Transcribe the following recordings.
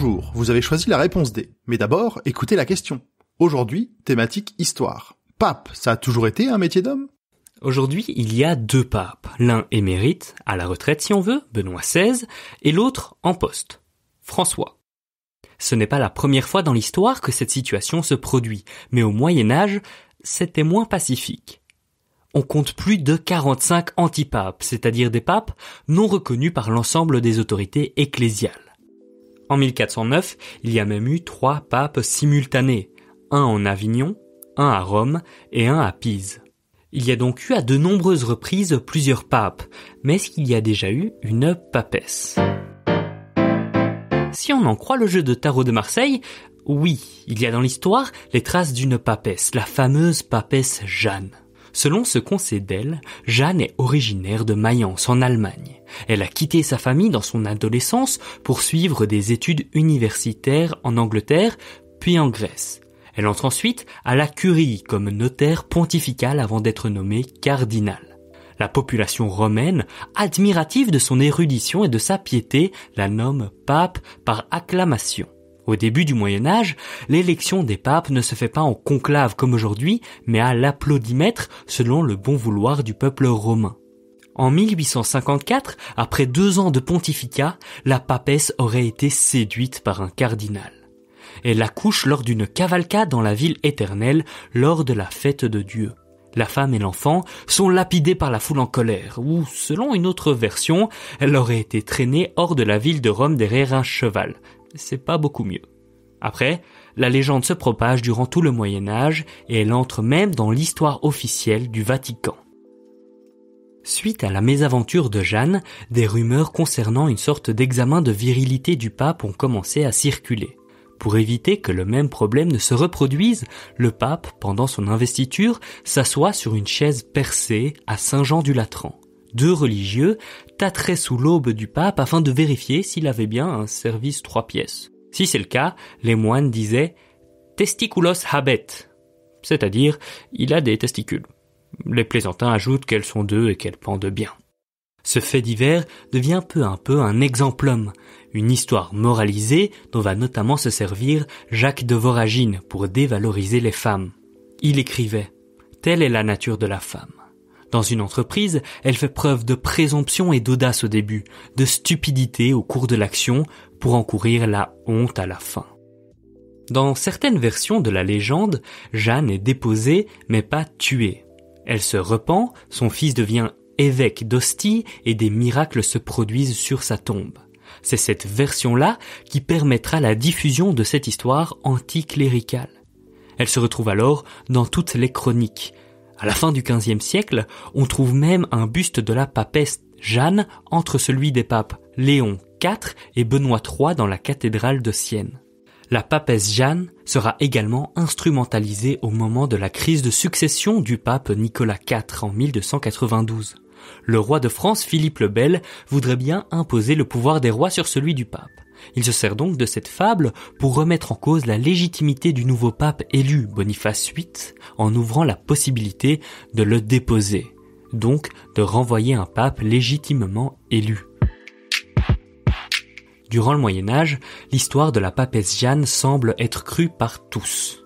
Bonjour, vous avez choisi la réponse D. Mais d'abord, écoutez la question. Aujourd'hui, thématique histoire. Pape, ça a toujours été un métier d'homme ? Aujourd'hui, il y a 2 papes. L'un émérite, à la retraite si on veut, Benoît XVI, et l'autre en poste, François. Ce n'est pas la première fois dans l'histoire que cette situation se produit, mais au Moyen-Âge, c'était moins pacifique. On compte plus de 45 antipapes, c'est-à-dire des papes non reconnus par l'ensemble des autorités ecclésiales. En 1409, il y a même eu 3 papes simultanés, un en Avignon, un à Rome et un à Pise. Il y a donc eu à de nombreuses reprises plusieurs papes, mais est-ce qu'il y a déjà eu une papesse ? Si on en croit le jeu de tarot de Marseille, oui, il y a dans l'histoire les traces d'une papesse, la fameuse papesse Jeanne. Selon ce qu'on sait d'elle, Jeanne est originaire de Mayence, en Allemagne. Elle a quitté sa famille dans son adolescence pour suivre des études universitaires en Angleterre, puis en Grèce. Elle entre ensuite à la Curie comme notaire pontifical avant d'être nommée cardinal. La population romaine, admirative de son érudition et de sa piété, la nomme pape par acclamation. Au début du Moyen-Âge, l'élection des papes ne se fait pas en conclave comme aujourd'hui, mais à l'applaudimètre selon le bon vouloir du peuple romain. En 1854, après 2 ans de pontificat, la papesse aurait été séduite par un cardinal. Elle accouche lors d'une cavalcade dans la ville éternelle lors de la fête de Dieu. La femme et l'enfant sont lapidés par la foule en colère, ou, selon une autre version, elle aurait été traînée hors de la ville de Rome derrière un cheval. C'est pas beaucoup mieux. Après, la légende se propage durant tout le Moyen-Âge et elle entre même dans l'histoire officielle du Vatican. Suite à la mésaventure de Jeanne, des rumeurs concernant une sorte d'examen de virilité du pape ont commencé à circuler. Pour éviter que le même problème ne se reproduise, le pape, pendant son investiture, s'assoit sur une chaise percée à Saint-Jean-du-Latran. 2 religieux tâteraient sous l'aube du pape afin de vérifier s'il avait bien un service 3 pièces. Si c'est le cas, les moines disaient « testiculos habet », c'est-à-dire « il a des testicules ». Les plaisantins ajoutent qu'elles sont 2 et qu'elles pendent bien. Ce fait divers devient peu à peu un exemplum, une histoire moralisée dont va notamment se servir Jacques de Voragine pour dévaloriser les femmes. Il écrivait « Telle est la nature de la femme. Dans une entreprise, elle fait preuve de présomption et d'audace au début, de stupidité au cours de l'action pour encourir la honte à la fin. » Dans certaines versions de la légende, Jeanne est déposée mais pas tuée. Elle se repent, son fils devient évêque d'Ostie et des miracles se produisent sur sa tombe. C'est cette version-là qui permettra la diffusion de cette histoire anticléricale. Elle se retrouve alors dans toutes les chroniques. À la fin du XVe siècle, on trouve même un buste de la papesse Jeanne entre celui des papes Léon IV et Benoît III dans la cathédrale de Sienne. La papesse Jeanne sera également instrumentalisée au moment de la crise de succession du pape Nicolas IV en 1292. Le roi de France, Philippe le Bel, voudrait bien imposer le pouvoir des rois sur celui du pape. Il se sert donc de cette fable pour remettre en cause la légitimité du nouveau pape élu, Boniface VIII, en ouvrant la possibilité de le déposer, donc de renvoyer un pape légitimement élu. Durant le Moyen-Âge, l'histoire de la papesse Jeanne semble être crue par tous.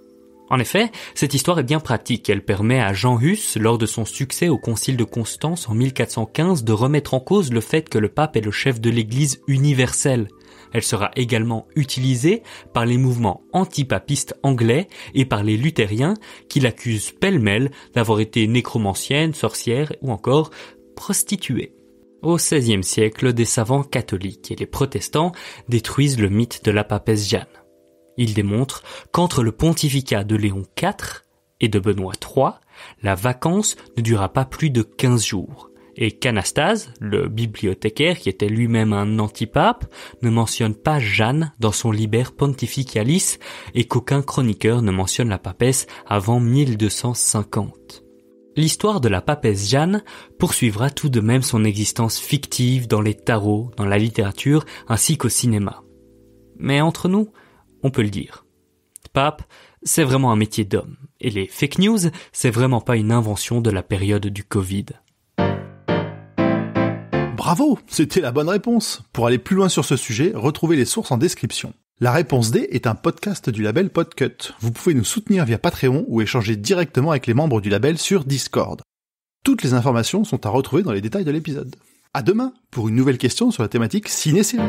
En effet, cette histoire est bien pratique. Elle permet à Jean Hus, lors de son succès au concile de Constance en 1415, de remettre en cause le fait que le pape est le chef de l'Église universelle. Elle sera également utilisée par les mouvements antipapistes anglais et par les luthériens qui l'accusent pêle-mêle d'avoir été nécromancienne, sorcière ou encore prostituée. Au XVIe siècle, des savants catholiques et les protestants détruisent le mythe de la papesse Jeanne. Ils démontrent qu'entre le pontificat de Léon IV et de Benoît III, la vacance ne dura pas plus de 15 jours. Et qu'Anastase, le bibliothécaire qui était lui-même un antipape, ne mentionne pas Jeanne dans son Liber Pontificalis et qu'aucun chroniqueur ne mentionne la papesse avant 1250. L'histoire de la papesse Jeanne poursuivra tout de même son existence fictive dans les tarots, dans la littérature ainsi qu'au cinéma. Mais entre nous, on peut le dire. Pape, c'est vraiment un métier d'homme. Et les fake news, c'est vraiment pas une invention de la période du Covid. Bravo, c'était la bonne réponse. Pour aller plus loin sur ce sujet, retrouvez les sources en description. La réponse D est un podcast du label Podcut. Vous pouvez nous soutenir via Patreon ou échanger directement avec les membres du label sur Discord. Toutes les informations sont à retrouver dans les détails de l'épisode. À demain pour une nouvelle question sur la thématique ciné-série.